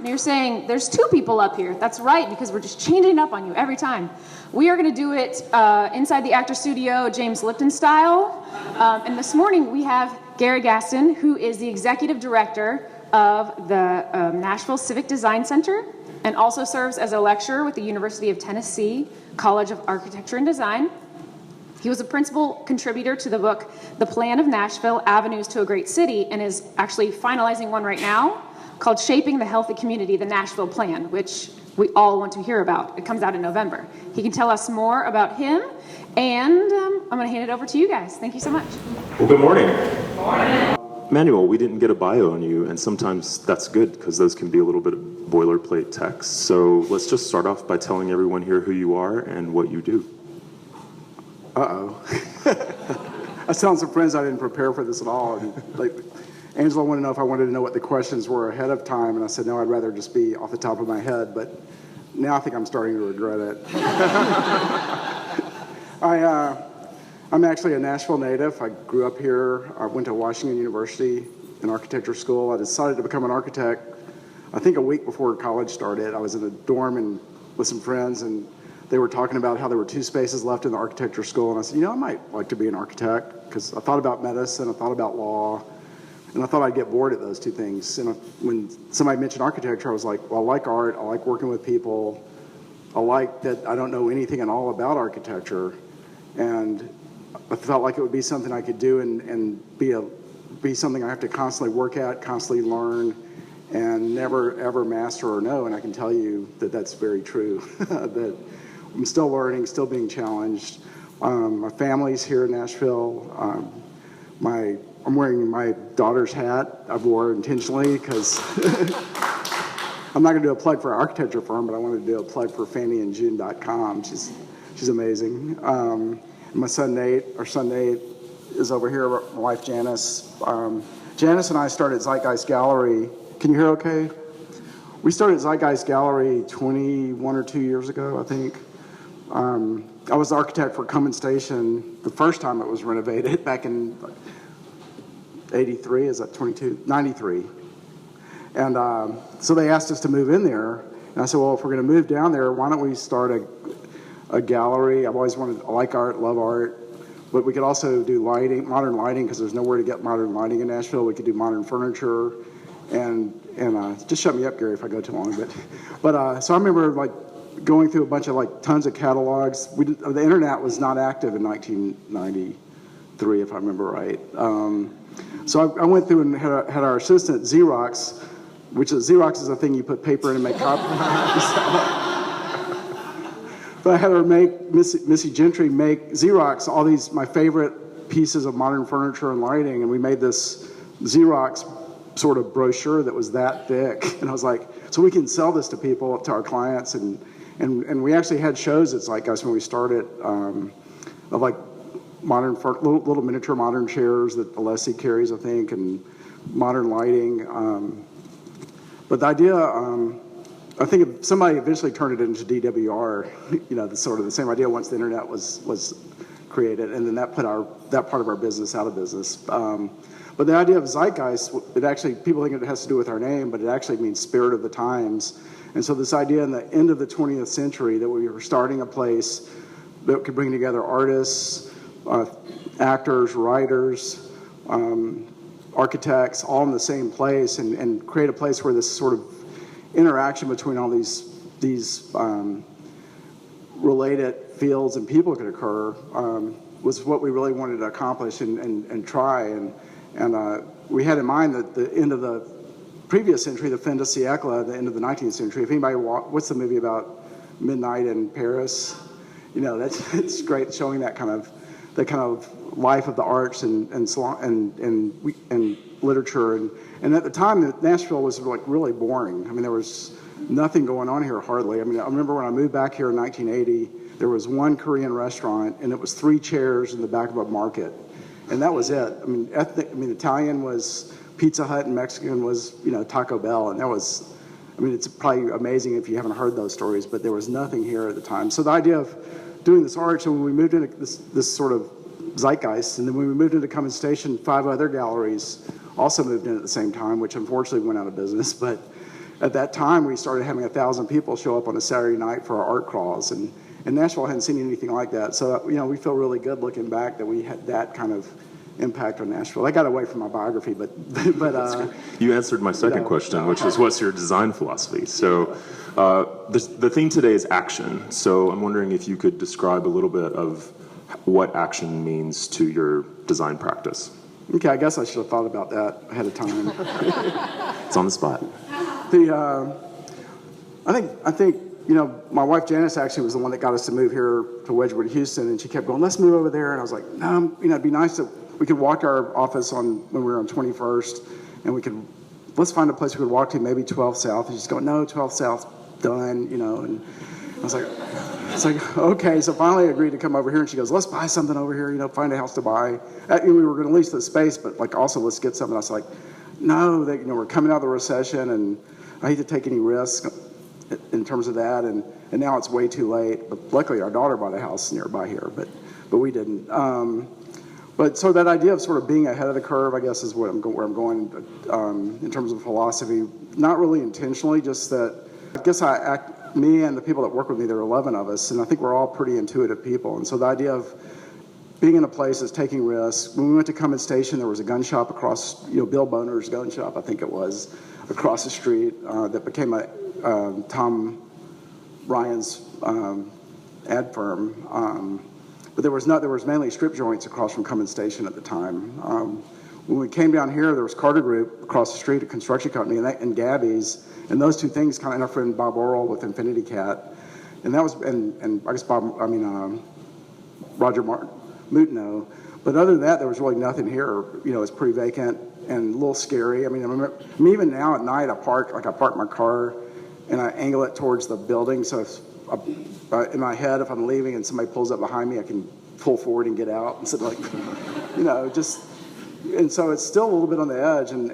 You're saying there's two people up here. That's right, because we're just changing it up on you every time. We are going to do it inside the actor studio, James Lipton style. And this morning we have Gary Gaston, who is the executive director of the Nashville Civic Design Center and also serves as a lecturer with the University of Tennessee College of Architecture and Design. He was a principal contributor to the book, The Plan of Nashville, Avenues to a Great City, and is actually finalizing one right now called Shaping the Healthy Community, the Nashville Plan, which we all want to hear about. It comes out in November. He can tell us more about him, and I'm going to hand it over to you guys. Thank you so much. Well, good morning. Good morning. Manuel, we didn't get a bio on you, and sometimes that's good because those can be a little bit of boilerplate text. So let's just start off by telling everyone here who you are and what you do. Uh-oh. I was telling some friends I didn't prepare for this at all. And, Angela wanted to know if I wanted to know what the questions were ahead of time, and I said, no, I'd rather just be off the top of my head, but now I think I'm starting to regret it. I'm actually a Nashville native. I grew up here. I went to Washington University in architecture school. I decided to become an architect, I think a week before college started. I was in a dorm with some friends, and they were talking about how there were 2 spaces left in the architecture school, and I said, I might like to be an architect, because I thought about medicine, I thought about law, and I thought I'd get bored at those 2 things. And when somebody mentioned architecture, I was like, well, I like art, I like working with people, I like that I don't know anything at all about architecture, and I felt like it would be something I could do and be something I have to constantly work at, constantly learn, and never ever master or know. And I can tell you that that's very true. That I'm still learning, still being challenged. My family's here in Nashville. I'm wearing my daughter's hat. I wore intentionally because I'm not going to do a plug for an architecture firm, but I wanted to do a plug for FannyandJune.com. She's amazing. My son Nate, is over here. My wife Janice. Janice and I started Zeitgeist Gallery. Can you hear okay? We started Zeitgeist Gallery 21 or 2 years ago, I think. I was the architect for Cummins Station the first time it was renovated back in 83, is that 22? 93. And so they asked us to move in there. And I said, well, if we're going to move down there, why don't we start a gallery? I like art, love art. But we could also do lighting, modern lighting, because there's nowhere to get modern lighting in Nashville. We could do modern furniture. And just shut me up, Gary, if I go too long. But so I remember going through a bunch of tons of catalogs. The internet was not active in 1993, if I remember right. So I went through and had our assistant Xerox, Xerox is a thing you put paper in and make copies. But I had her make Missy Gentry make Xerox all these my favorite pieces of modern furniture and lighting, and we made this Xerox sort of brochure that was that thick. And I was like, so we can sell this to people, to our clients, and we actually had shows at Zeitgeist when we started of modern little miniature modern chairs that Alessi carries, I think, and modern lighting. But the idea, I think somebody eventually turned it into DWR, sort of the same idea once the internet was created, and then that put that part of our business out of business. But the idea of Zeitgeist, people think it has to do with our name, but it actually means spirit of the times. And so this idea in the end of the 20th century that we were starting a place that could bring together artists, actors, writers, architects, all in the same place, and create a place where this sort of interaction between all these related fields and people could occur was what we really wanted to accomplish and try. And we had in mind that the end of the previous century, the fin de siècle, the end of the 19th century. If anybody what's the movie about midnight in Paris? It's great showing that kind of the kind of life of the arts and literature. And at the time, Nashville was like really boring. I mean, there was nothing going on here hardly. I mean, I remember when I moved back here in 1980, there was one Korean restaurant, and it was 3 chairs in the back of a market, and that was it. I mean, Italian was Pizza Hut, and Mexican was, Taco Bell, and that was. I mean, it's probably amazing if you haven't heard those stories, but there was nothing here at the time. So the idea of doing this art, so when we moved into this sort of zeitgeist, and then when we moved into Cummins Station, 5 other galleries also moved in at the same time, which unfortunately went out of business. But at that time, we started having 1,000 people show up on a Saturday night for our art crawls, and Nashville hadn't seen anything like that. So, we feel really good looking back that we had that kind of impact on Nashville. I got away from my biography, but you answered my second question, which is what's your design philosophy? So the theme today is action. So I'm wondering if you could describe a little bit of what action means to your design practice. Okay, I guess I should have thought about that ahead of time. It's on the spot. I think my wife Janice actually was the one that got us to move here to Wedgwood, Houston, and she kept going, "Let's move over there." And I was like, "No, it'd be nice to we could walk to our office when we were on 21st, and let's find a place we could walk to, maybe 12 South." And she's going, "No, 12 South done," And I was like, okay. So finally I agreed to come over here, and she goes, "Let's buy something over here, find a house to buy." We were going to lease the space, but also let's get something. I was like, no, we're coming out of the recession, and I hate to take any risk in terms of that, and now it's way too late. But luckily our daughter bought a house nearby here, but we didn't. But so that idea of sort of being ahead of the curve, I guess, is where I'm going in terms of philosophy. Not really intentionally, just that I guess me and the people that work with me, there are 11 of us, and I think we're all pretty intuitive people. And so the idea of being in a place is taking risks. When we went to Cummins Station, there was a gun shop across, Bill Boner's gun shop, I think it was, across the street that became Tom Ryan's ad firm. But there was mainly strip joints across from Cummins Station at the time. When we came down here, there was Carter Group across the street, a construction company, and Gabby's, and those two things kind of, and our friend Bob Orrell with Infinity Cat, and that was, and I guess Roger Mutino. But other than that, there was really nothing here. It's pretty vacant and a little scary. I mean, even now at night, I park my car, and I angle it towards the building, so if in my head, if I'm leaving and somebody pulls up behind me, I can pull forward and get out instead of and so it's still a little bit on the edge, and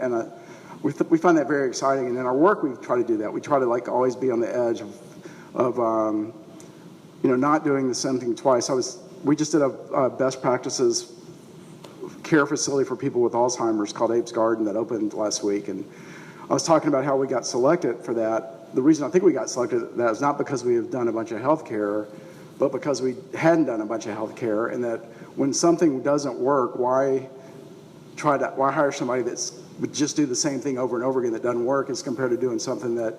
we find that very exciting. And in our work, we try to do that. We try to always be on the edge of not doing the same thing twice. We just did a best practices care facility for people with Alzheimer's called Abe's Garden that opened last week, and I was talking about how we got selected for that. The reason I think we got selected that is not because we have done a bunch of health care, but because we hadn't done a bunch of health care, and that when something doesn't work, why hire somebody that would just do the same thing over and over again that doesn't work as compared to doing something that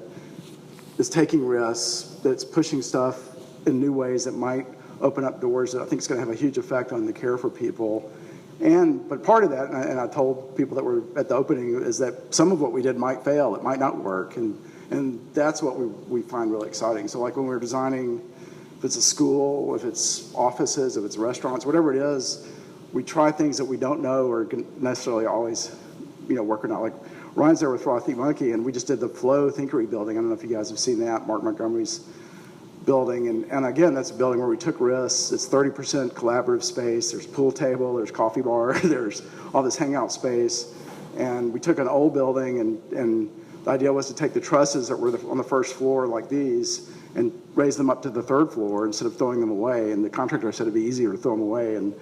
is taking risks, that's pushing stuff in new ways that might open up doors that I think is going to have a huge effect on the care for people. But part of that, and I told people that were at the opening, is that some of what we did might fail, it might not work, and that's what we find really exciting. So when we're designing, if it's a school, if it's offices, if it's restaurants, whatever it is, we try things that we don't know are necessarily always, work or not. Like Ryan's there with Frothy Monkey, and we just did the Flow Thinkery building. I don't know if you guys have seen that, Mark Montgomery's building. And again, that's a building where we took risks. It's 30% collaborative space. There's pool table, there's coffee bar, there's all this hangout space. And we took an old building, and the idea was to take the trusses that were on the first floor like these and raise them up to the third floor instead of throwing them away. And the contractor said it'd be easier to throw them away. And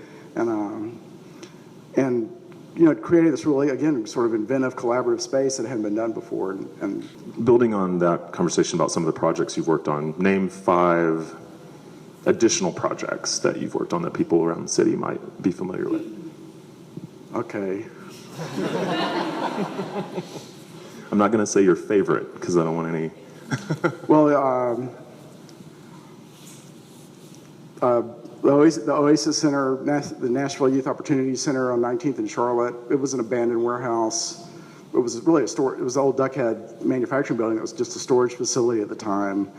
creating this really, again, sort of inventive collaborative space that hadn't been done before. And building on that conversation about some of the projects you've worked on, name 5 additional projects that you've worked on that people around the city might be familiar with. Okay. I'm not going to say your favorite because I don't want any. Well, the Oasis Center, the Nashville Youth Opportunity Center on 19th and Charlotte. It was an abandoned warehouse. It was really a store. It was the old Duckhead manufacturing building. It was just a storage facility at the time.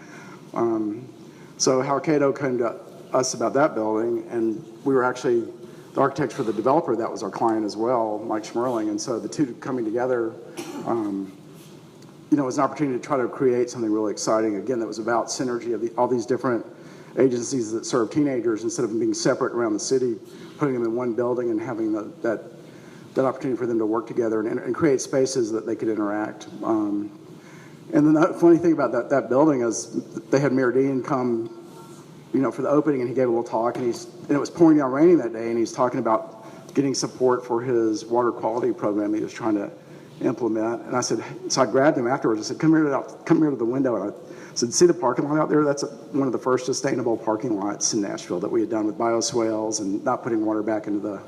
So Hal Cato came to us about that building, and we were actually the architect for the developer, that was our client as well, Mike Schmerling. And so the two coming together, was an opportunity to try to create something really exciting. Again, that was about synergy of all these different agencies that serve teenagers, instead of them being separate around the city, putting them in one building and having that opportunity for them to work together and create spaces that they could interact. And then the funny thing about that building is they had Mayor Dean come, for the opening, and he gave a little talk, and it was pouring down raining that day, and he's talking about getting support for his water quality program he was trying to implement. And so I grabbed him afterwards. I said, come here to the window. And I said, see the parking lot out there? That's one of the first sustainable parking lots in Nashville that we had done with bioswales and not putting water back into the.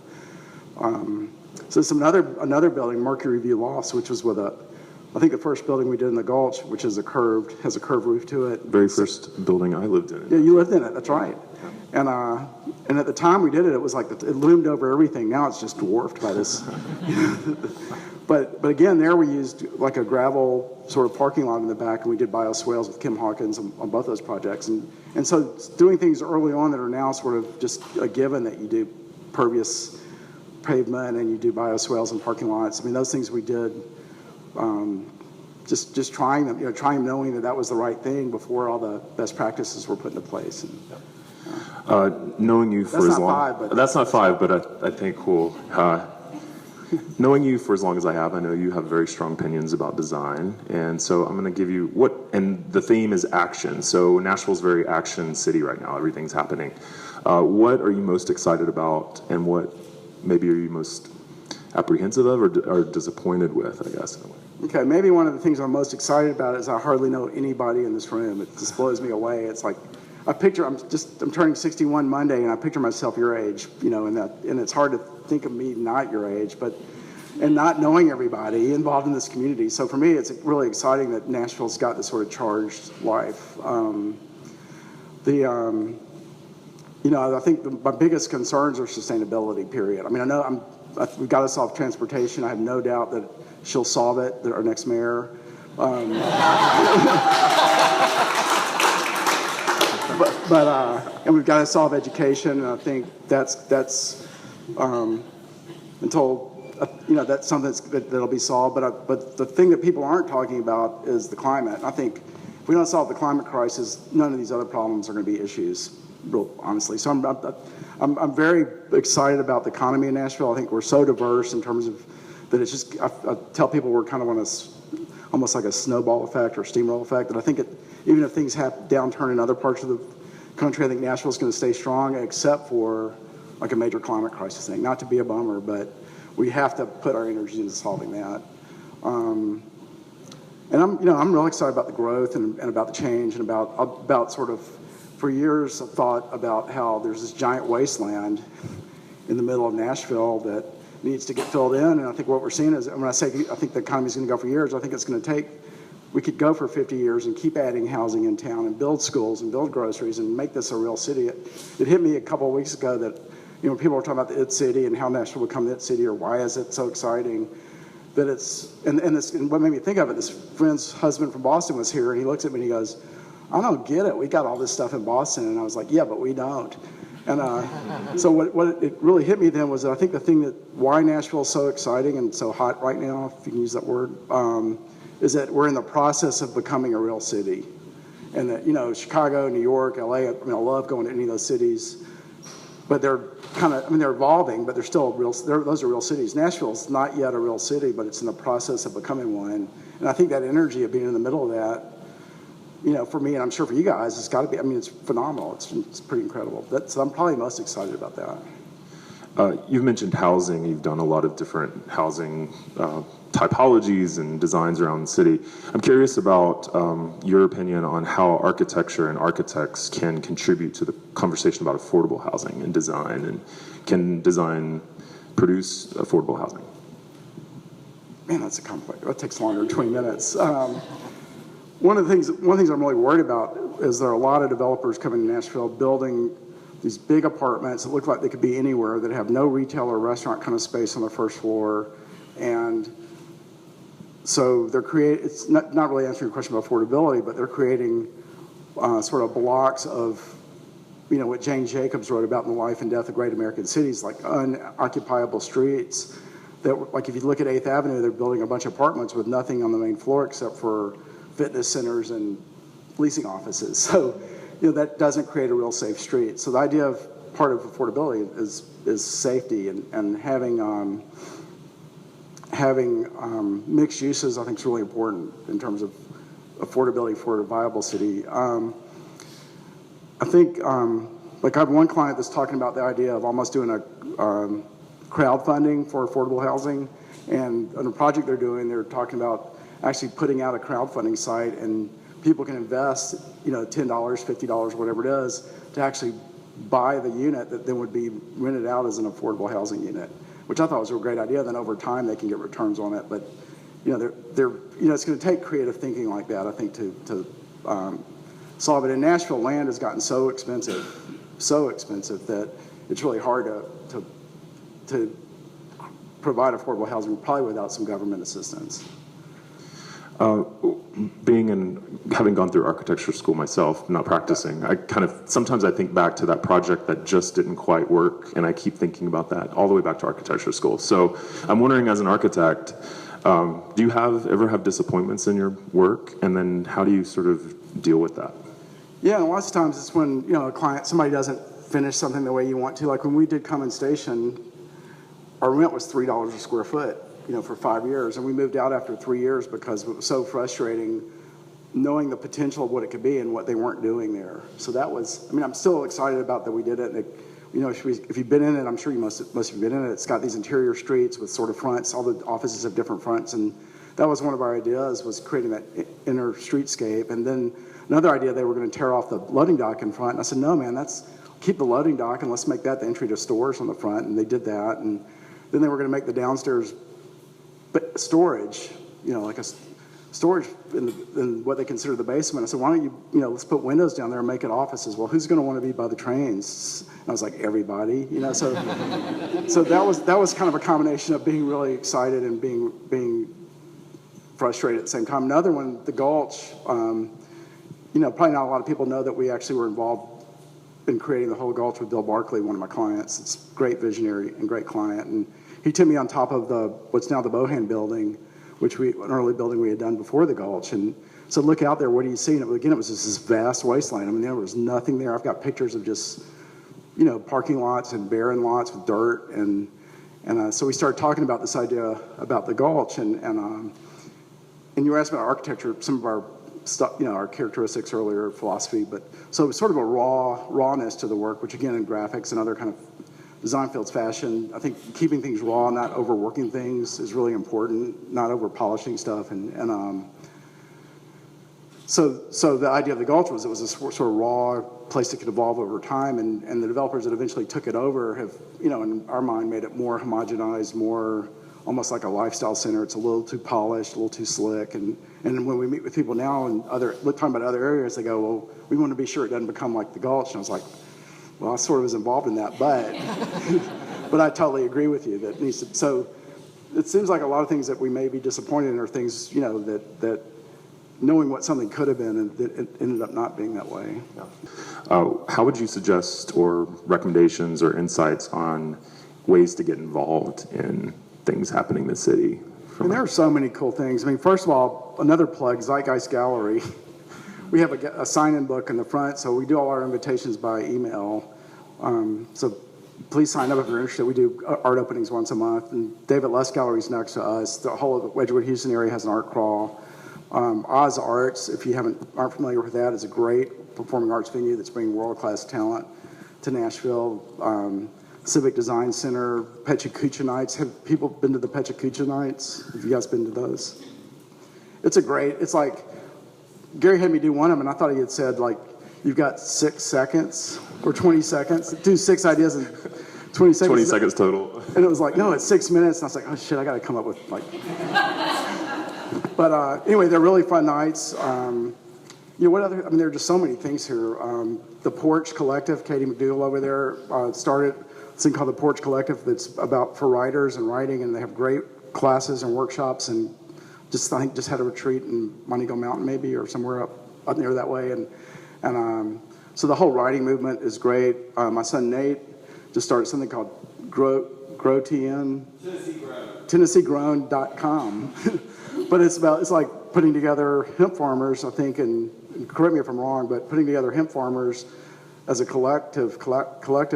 So it's another building, Mercury View Lofts, which was with I think the first building we did in the Gulch, which has a curved roof to it. Very first building I lived in. Yeah, you lived in it. That's right. And at the time we did it, it was like it loomed over everything. Now it's just dwarfed by this. But again, there we used like a gravel sort of parking lot in the back, and we did bioswales with Kim Hawkins on both those projects. And so doing things early on that are now sort of just a given, that you do pervious pavement and you do bioswales and parking lots. I mean, those things we did. Just trying them, knowing that was the right thing before all the best practices were put into place. And, knowing you for as long, that's not five, but I think cool. Knowing you for as long as I have, I know you have very strong opinions about design, and so I'm going to give you and the theme is action. So Nashville's a very action city right now. Everything's happening. What are you most excited about, and what maybe are you most apprehensive of or disappointed with, I guess, in a way? Okay, maybe one of the things I'm most excited about is I hardly know anybody in this room. It just blows me away. It's like I'm turning 61 Monday, and I picture myself your age, and it's hard to think of me not your age, and not knowing everybody involved in this community. So for me, it's really exciting that Nashville's got this sort of charged life. I think my biggest concerns are sustainability, period. I mean, we've got to solve transportation. I have no doubt that she'll solve it, our next mayor. And we've got to solve education, and I think that's that's something that'll be solved. But the thing that people aren't talking about is the climate. I think if we don't solve the climate crisis, none of these other problems are going to be issues, real honestly. So I'm very excited about the economy in Nashville. I think we're so diverse in terms of that it's just, I tell people we're kind of on almost like a snowball effect or steamroll effect. And I think even if things have downturn in other parts of the country, I think Nashville's going to stay strong, except for like a major climate crisis thing. Not to be a bummer, but we have to put our energy into solving that. And I'm real excited about the growth and about the change and about sort of, for years I've thought about how there's this giant wasteland in the middle of Nashville that needs to get filled in, and I think what we're seeing is, when I say I think the economy's going to go for years, I think it's going to we could go for 50 years and keep adding housing in town and build schools and build groceries and make this a real city. It hit me a couple of weeks ago that, people were talking about the IT city and how Nashville will become the IT city, or why is it so exciting that it's, and what made me think of it, this friend's husband from Boston was here, and he looks at me and he goes, I don't get it. We got all this stuff in Boston. And I was like, yeah, but we don't. And so what it really hit me then was that I think the thing why Nashville is so exciting and so hot right now, if you can use that word, is that we're in the process of becoming a real city. And that, Chicago, New York, LA, I love going to any of those cities, but they're they're evolving, but they're still those are real cities. Nashville's not yet a real city, but it's in the process of becoming one. And I think that energy of being in the middle of that, for me, and I'm sure for you guys, it's got to be, it's phenomenal. It's pretty incredible. So I'm probably most excited about that. You've mentioned housing. You've done a lot of different housing typologies and designs around the city. I'm curious about your opinion on how architecture and architects can contribute to the conversation about affordable housing and design, and can design produce affordable housing? Man, that's a complex. That takes longer than 20 minutes. One of the things I'm really worried about is there are a lot of developers coming to Nashville building these big apartments that look like they could be anywhere, that have no retail or restaurant kind of space on the first floor. And so it's not really answering your question about affordability, but they're creating sort of blocks of what Jane Jacobs wrote about in The Life and Death of Great American Cities, like unoccupiable streets. That, like, if you look at 8th Avenue, they're building a bunch of apartments with nothing on the main floor except for fitness centers and leasing offices. So, that doesn't create a real safe street. So the idea of part of affordability is safety, and having mixed uses, I think, is really important in terms of affordability for a viable city. I think, like, I have one client that's talking about the idea of almost doing a crowdfunding for affordable housing, and on a project they're doing, they're talking about actually putting out a crowdfunding site, and people can invest, $10, $50, whatever it is, to actually buy the unit that then would be rented out as an affordable housing unit, which I thought was a great idea. Then over time they can get returns on it, but it's going to take creative thinking like that, I think, to solve it. In Nashville, land has gotten so expensive that it's really hard to provide affordable housing, probably without some government assistance. Having gone through architecture school myself, not practicing, sometimes I think back to that project that just didn't quite work, and I keep thinking about that all the way back to architecture school. So I'm wondering, as an architect, do you ever have disappointments in your work, and then how do you sort of deal with that? Yeah, and lots of times it's when somebody doesn't finish something the way you want to. Like when we did Cummins Station, our rent was $3 a square foot, for 5 years, and we moved out after 3 years because it was so frustrating knowing the potential of what it could be and what they weren't doing there. So that was, I'm still excited about that we did it. And if you've been in it, I'm sure you must have been in it. It's got these interior streets with sort of fronts. All the offices have different fronts, and that was one of our ideas, was creating that inner streetscape. And then another idea, they were going to tear off the loading dock in front. And I said, no, man, keep the loading dock and let's make that the entry to stores on the front. And they did that. And then they were going to make the downstairs storage, like a storage in what they consider the basement. I said, why don't you, let's put windows down there and make it offices. Well, who's going to want to be by the trains? And I was like, everybody, so that was kind of a combination of being really excited and being frustrated at the same time. Another one, the Gulch, probably not a lot of people know that we actually were involved in creating the whole Gulch with Bill Barkley, one of my clients. It's a great visionary and great client. And he took me on top of what's now the Bohan building, which an early building we had done before the Gulch, and said, look out there, what do you see? And again, it was just this vast wasteland. There was nothing there. I've got pictures of just, parking lots and barren lots with dirt, and so we started talking about this idea about the Gulch, and you were asking about architecture, some of our stuff, our characteristics earlier, philosophy, but so it was sort of a rawness to the work, which again in graphics and other kind of design fields, fashion, I think keeping things raw, not overworking things, is really important, not over polishing stuff. So the idea of the Gulch was it was a sort of raw place that could evolve over time, and the developers that eventually took it over have, in our mind, made it more homogenized, more almost like a lifestyle center. It's a little too polished, a little too slick, and when we meet with people now and talking about other areas, they go, well, we want to be sure it doesn't become like the Gulch. And I was like, well, I sort of was involved in that, but I totally agree with you that needs to. So it seems like a lot of things that we may be disappointed in are things, that knowing what something could have been, and it ended up not being that way. How would you suggest, or recommendations or insights on ways to get involved in things happening in the city? And there are so many cool things. First of all, another plug, Zeitgeist Gallery. We have a sign-in book in the front, so we do all our invitations by email. So please sign up if you're interested. We do art openings once a month. And David Less Gallery is next to us. The whole of the Wedgwood, Houston area has an art crawl. Oz Arts, if you aren't familiar with that, is a great performing arts venue that's bringing world-class talent to Nashville. Civic Design Center, Pechacucha Nights. Have people been to the Pechacucha Nights? Have you guys been to those? It's like, Gary had me do one of them, and I thought he had said, you've got 6 seconds or 20 seconds. Do 6 ideas in 20 seconds. 20 seconds total. And it was like, no, it's 6 minutes. And I was like, oh, shit, I got to come up with, But anyway, they're really fun nights. What other, there are just so many things here. The Porch Collective, Katie McDougall over there, started this thing called the Porch Collective that's for writers and writing, and they have great classes and workshops, and I think just had a retreat in Montego Mountain maybe, or somewhere up near that way, and So the whole writing movement is great. My son Nate just started something called GrowTN. TennesseeGrown.com. But it's like putting together hemp farmers, I think, and correct me if I'm wrong, but putting together hemp farmers as a collective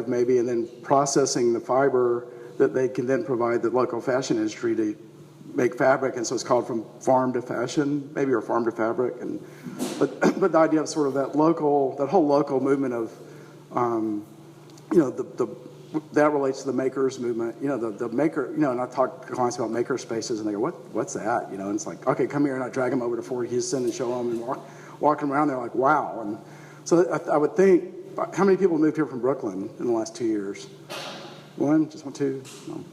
maybe, and then processing the fiber that they can then provide the local fashion industry to make fabric. And so it's called from farm to fashion, maybe, or farm to fabric. But the idea of sort of that whole local movement of, that relates to the makers movement. The maker, and I talk to clients about maker spaces, and they go, what's that? And it's like, okay, come here, and I drag them over to Fort Houston and show them, and walk them around. They're like, wow. And so I would think, how many people moved here from Brooklyn in the last 2 years? One, two. No.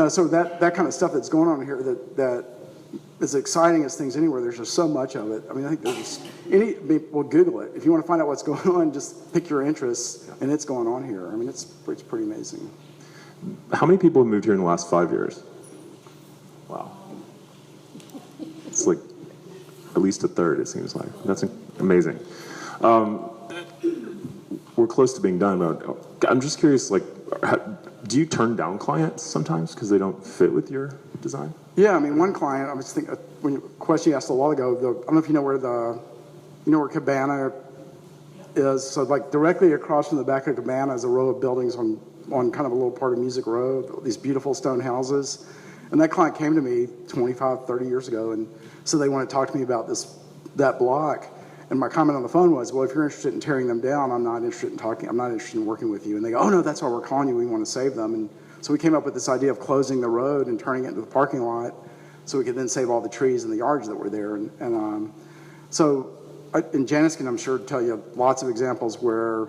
So that kind of stuff that's going on here that as exciting as things anywhere, there's just so much of it. I mean, I think there's well, Google it. If you want to find out what's going on, just pick your interests, and it's going on here. I mean, it's pretty amazing. How many people have moved here in the last 5 years? Wow. It's like at least a third, it seems like. That's amazing. We're close to being done, but I'm just curious, do you turn down clients sometimes because they don't fit with your design? Yeah, I mean, one client, I was thinking, question you asked a while ago, I don't know if you know where Cabana is. So directly across from the back of Cabana is a row of buildings on kind of a little part of Music Row, these beautiful stone houses. And that client came to me 25, 30 years ago, and so they wanted to talk to me about that block. And my comment on the phone was, well, if you're interested in tearing them down, I'm not interested in working with you. And they go, oh no, that's why we're calling you, we want to save them. And so we came up with this idea of closing the road and turning it into the parking lot so we could then save all the trees and the yards that were there. And Janice can, I'm sure, tell you lots of examples where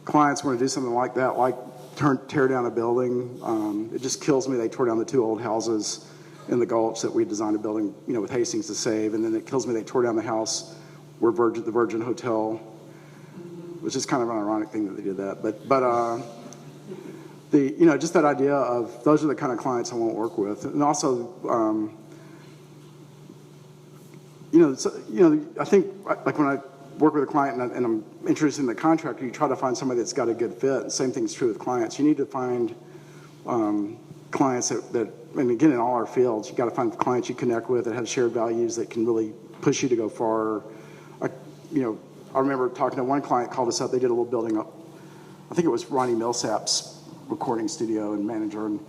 clients want to do something like that, like tear down a building. It just kills me. They tore down the 2 old houses in the Gulch that we designed a building, with Hastings to save. And then it kills me they tore down the house where the Virgin Hotel, which is kind of an ironic thing that they did that. But just that idea of those are the kind of clients I won't work with. And also, I think like when I work with a client and I'm interested in the contractor, you try to find somebody that's got a good fit. The same thing's true with clients. You need to find clients that, and again, in all our fields, you got to find clients you connect with that have shared values that can really push you to go far. I remember talking to one client, called us up. They did a little building up. I think it was Ronnie Millsap's recording studio and manager, and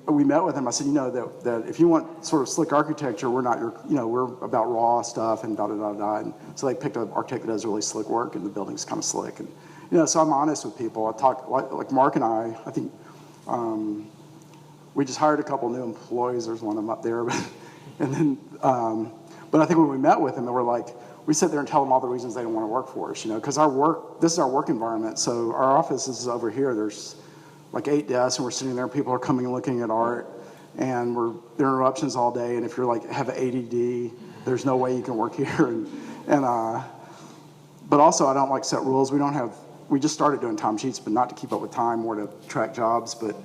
we met with him. I said, that if you want sort of slick architecture, we're not we're about raw stuff and da da da da. And so they picked an architect that does really slick work, and the building's kind of slick. And so I'm honest with people. I talk like Mark and I think we just hired a couple new employees. There's one of them up there, but I think when we met with them, we sit there and tell them all the reasons they don't want to work for us, because this is our work environment. So our office is over here. There's 8 desks, and we're sitting there. People are coming and looking at art, and there are interruptions all day. And if you're have ADD, there's no way you can work here. But also, I don't set rules. We just started doing time sheets, but not to keep up with time, more to track jobs. But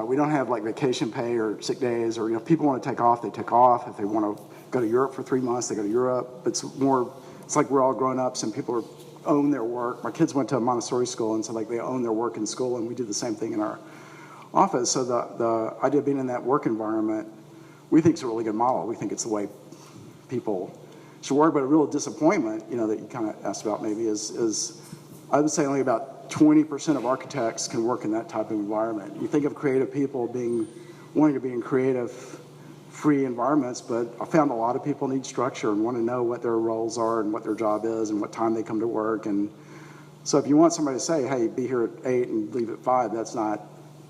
we don't have vacation pay or sick days, or if people want to take off, they take off. If they want to go to Europe for 3 months, they go to Europe. It's like we're all grown-ups and people own their work. My kids went to a Montessori school, and so they own their work in school, and we do the same thing in our office. So the idea of being in that work environment, we think is a really good model. We think it's the way people should work. But a real disappointment, that you kind of asked about maybe is I would say only about 20% of architects can work in that type of environment. You think of creative people wanting to be in creative, free environments, but I found a lot of people need structure and want to know what their roles are and what their job is and what time they come to work. And so if you want somebody to say, hey, be here at 8 and leave at 5, that's not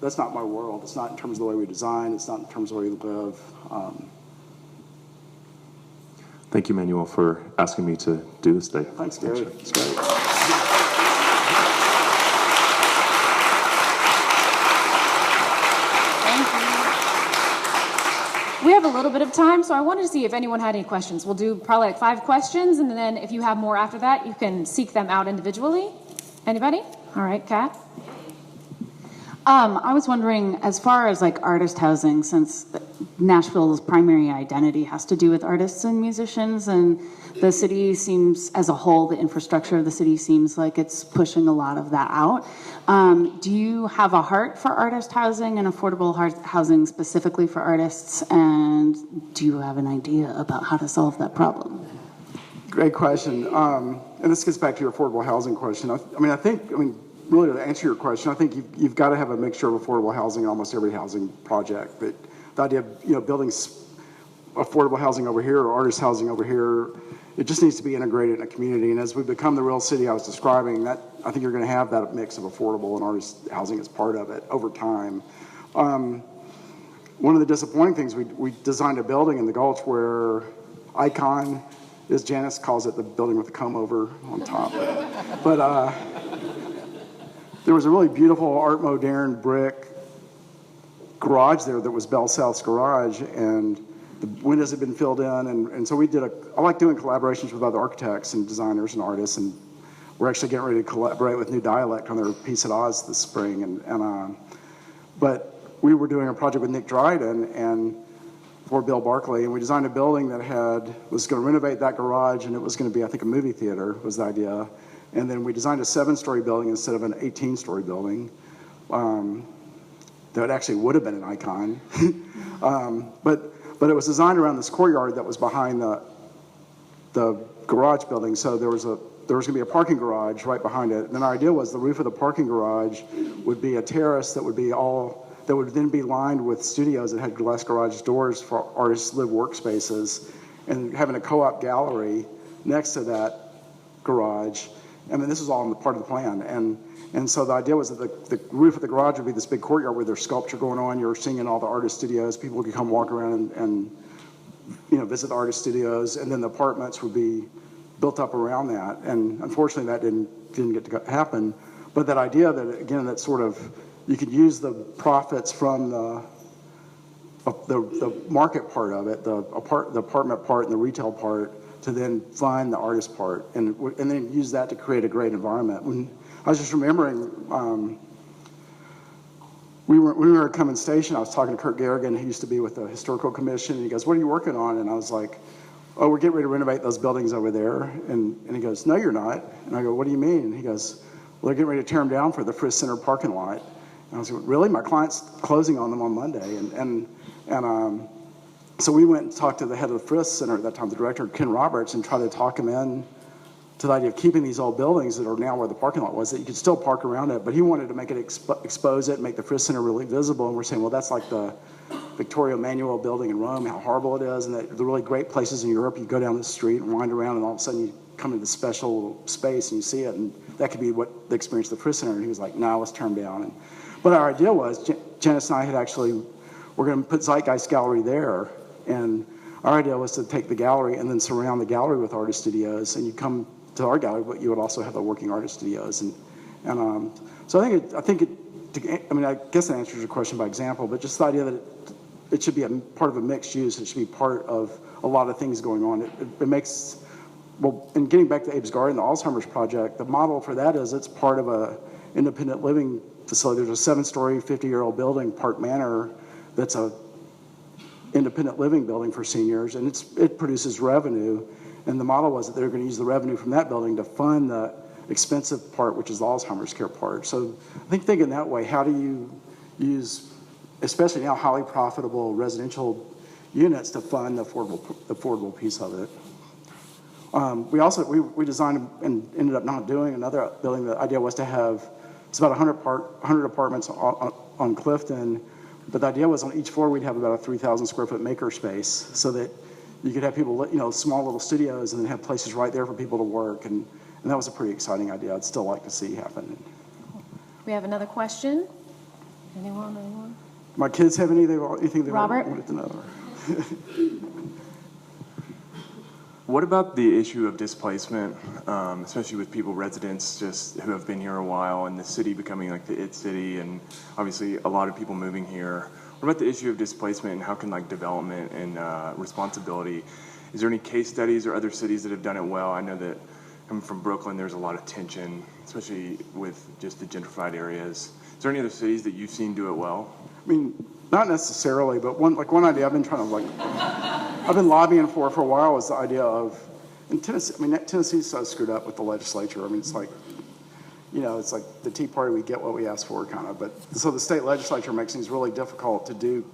my world. It's not in terms of the way we design. It's not in terms of the way we live. Thank you, Manuel, for asking me to do this today. Thanks, Gary. It's great. We have a little bit of time, so I wanted to see if anyone had any questions. We'll do probably 5 questions, and then if you have more after that, you can seek them out individually. Anybody? All right, Kat? I was wondering, as far as artist housing, since Nashville's primary identity has to do with artists and musicians, and the city seems, as a whole, the infrastructure of the city seems like it's pushing a lot of that out. Do you have a heart for artist housing and affordable housing specifically for artists, and do you have an idea about how to solve that problem? Great question. And this gets back to your affordable housing question. I mean, really to answer your question, I think you've got to have a mixture of affordable housing in almost every housing project. But the idea of building affordable housing over here or artist housing over here, it just needs to be integrated in a community. And as we become the real city I was describing, that I think you're going to have that mix of affordable and artist housing as part of it over time. One of the disappointing things, we designed a building in the Gulch where Icon, as Janice calls it, the building with the comb over on top. But there was a really beautiful art moderne brick garage there that was Bell South's garage, and the windows had been filled in, and so I like doing collaborations with other architects and designers and artists, and we're actually getting ready to collaborate with New Dialect on their piece at Oz this spring, but we were doing a project with Nick Dryden and for Bill Barkley, and we designed a building that was going to renovate that garage, and it was going to be, I think, a movie theater was the idea. And then we designed a 7-story building instead of an 18-story building. That actually would have been an Icon. But it was designed around this courtyard that was behind the garage building. So there was going to be a parking garage right behind it. And our idea was the roof of the parking garage would be a terrace that would then be lined with studios that had glass garage doors for artists to live workspaces, and having a co-op gallery next to that garage. I mean, this was all part of the plan. And so the idea was that the roof of the garage would be this big courtyard where there's sculpture going on. You're seeing all the artist studios. People could come walk around and visit the artist studios. And then the apartments would be built up around that. And unfortunately, that didn't get to happen. But that idea that, again, that sort of, you could use the profits from the market part of it, the apartment part and the retail part, to then find the artist part, and then use that to create a great environment. When I was just remembering, when we were at Cummins Station, I was talking to Kurt Garrigan, who used to be with the Historical Commission, and he goes, "What are you working on?" And I was like, "Oh, we're getting ready to renovate those buildings over there." And he goes, "No, you're not." And I go, "What do you mean?" And he goes, "Well, they're getting ready to tear them down for the Frisk Center parking lot." And I was like, "Really? My client's closing on them on Monday." So we went and talked to the head of the Frisk Center at that time, the director, Ken Roberts, and tried to talk him in to the idea of keeping these old buildings that are now where the parking lot was, that you could still park around it, but he wanted to make it expose it, make the Frisk Center really visible. And we're saying, well, that's like the Victoria Emanuel building in Rome, how horrible it is, and the really great places in Europe, you go down the street and wind around, and all of a sudden you come into this special space and you see it, and that could be what the experience of the Frisk Center. And he was like, "No, let's turn them down." But our idea was, Janice and I we're going to put Zeitgeist Gallery there, and our idea was to take the gallery and then surround the gallery with artist studios, and you come to our gallery, but you would also have the working artist studios, so I guess that answers your question by example, but just the idea that it should be a part of a mixed use, it should be part of a lot of things going on. It makes, well, and getting back to Abe's Garden, the Alzheimer's project, the model for that is it's part of a independent living facility. There's a 7-story, 50-year-old building, Park Manor, that's a independent living building for seniors, and it produces revenue. And the model was that they were going to use the revenue from that building to fund the expensive part, which is the Alzheimer's care part. So I think thinking that way, how do you use, especially now, highly profitable residential units to fund the affordable piece of it? We designed and ended up not doing another building. The idea was to have, it's about 100 apartments on Clifton, but the idea was on each floor we'd have about a 3,000 square foot maker space, so that you could have people, small little studios, and then have places right there for people to work, and that was a pretty exciting idea. I'd still like to see happen. We have another question. Anyone? My kids have anything they Robert? wanted to know? What about the issue of displacement, especially with residents just who have been here a while, and the city becoming like the it city, and obviously a lot of people moving here? What about the issue of displacement, and how can development and responsibility? Is there any case studies or other cities that have done it well? I know that coming from Brooklyn, there's a lot of tension, especially with just the gentrified areas. Is there any other cities that you've seen do it well? I mean, not necessarily, but one idea I've been trying to I've been lobbying for a while is the idea of, in Tennessee, I mean, Tennessee's so screwed up with the legislature. I mean, it's like, it's like the Tea Party, we get what we ask for kind of, but so the state legislature makes things really difficult to do.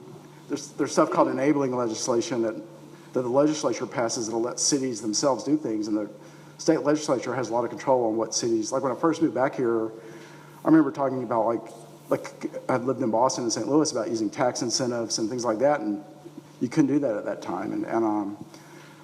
There's stuff called enabling legislation that the legislature passes that'll let cities themselves do things, and the state legislature has a lot of control on what cities, like when I first moved back here, I remember talking about like I'd lived in Boston and St. Louis about using tax incentives and things like that, and you couldn't do that at that time.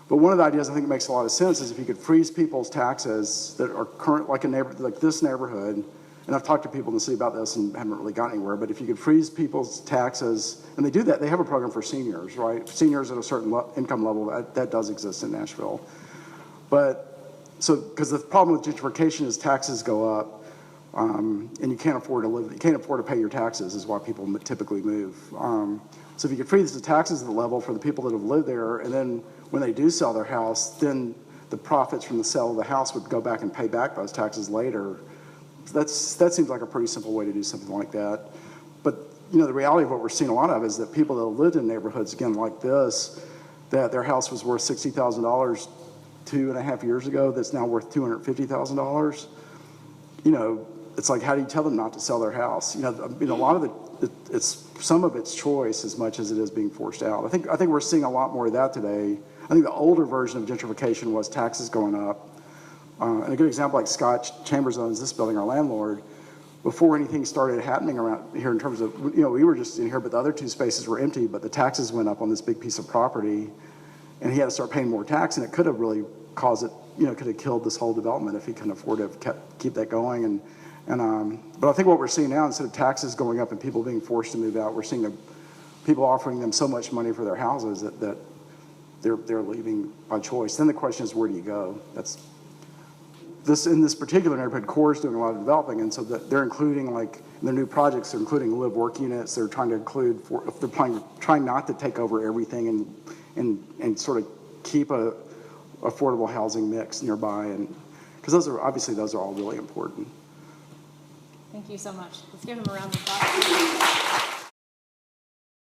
But one of the ideas I think makes a lot of sense is if you could freeze people's taxes that are current, like like this neighborhood, and I've talked to people in the city about this and haven't really gotten anywhere, but if you could freeze people's taxes, and they do that, they have a program for seniors, right? Seniors at a certain income level, that does exist in Nashville. But, because the problem with gentrification is taxes go up, and you can't afford to pay your taxes is why people typically move. So if you could freeze the taxes at the level for the people that have lived there, and then when they do sell their house, then the profits from the sale of the house would go back and pay back those taxes later. That seems like a pretty simple way to do something like that. But the reality of what we're seeing a lot of is that people that lived in neighborhoods, again, like this, that their house was worth $60,000 2.5 years ago, that's now worth $250,000. It's like, how do you tell them not to sell their house? A lot of it's some of it's choice as much as it is being forced out. I think we're seeing a lot more of that today. I think the older version of gentrification was taxes going up. And a good example, like Scott Chambers owns this building, our landlord. Before anything started happening around here in terms of, we were just in here, but the other two spaces were empty, but the taxes went up on this big piece of property, and he had to start paying more tax, and it could have really caused it, could have killed this whole development if he couldn't afford to keep that going. But I think what we're seeing now, instead of taxes going up and people being forced to move out, we're seeing people offering them so much money for their houses that they're leaving by choice. Then the question is, where do you go? In this particular neighborhood, Core is doing a lot of developing, and so they're including, like, in their new projects, they're including live-work units. They're trying to include, trying not to take over everything and sort of keep a affordable housing mix nearby, and because those are all really important. Thank you so much. Let's give him a round of applause.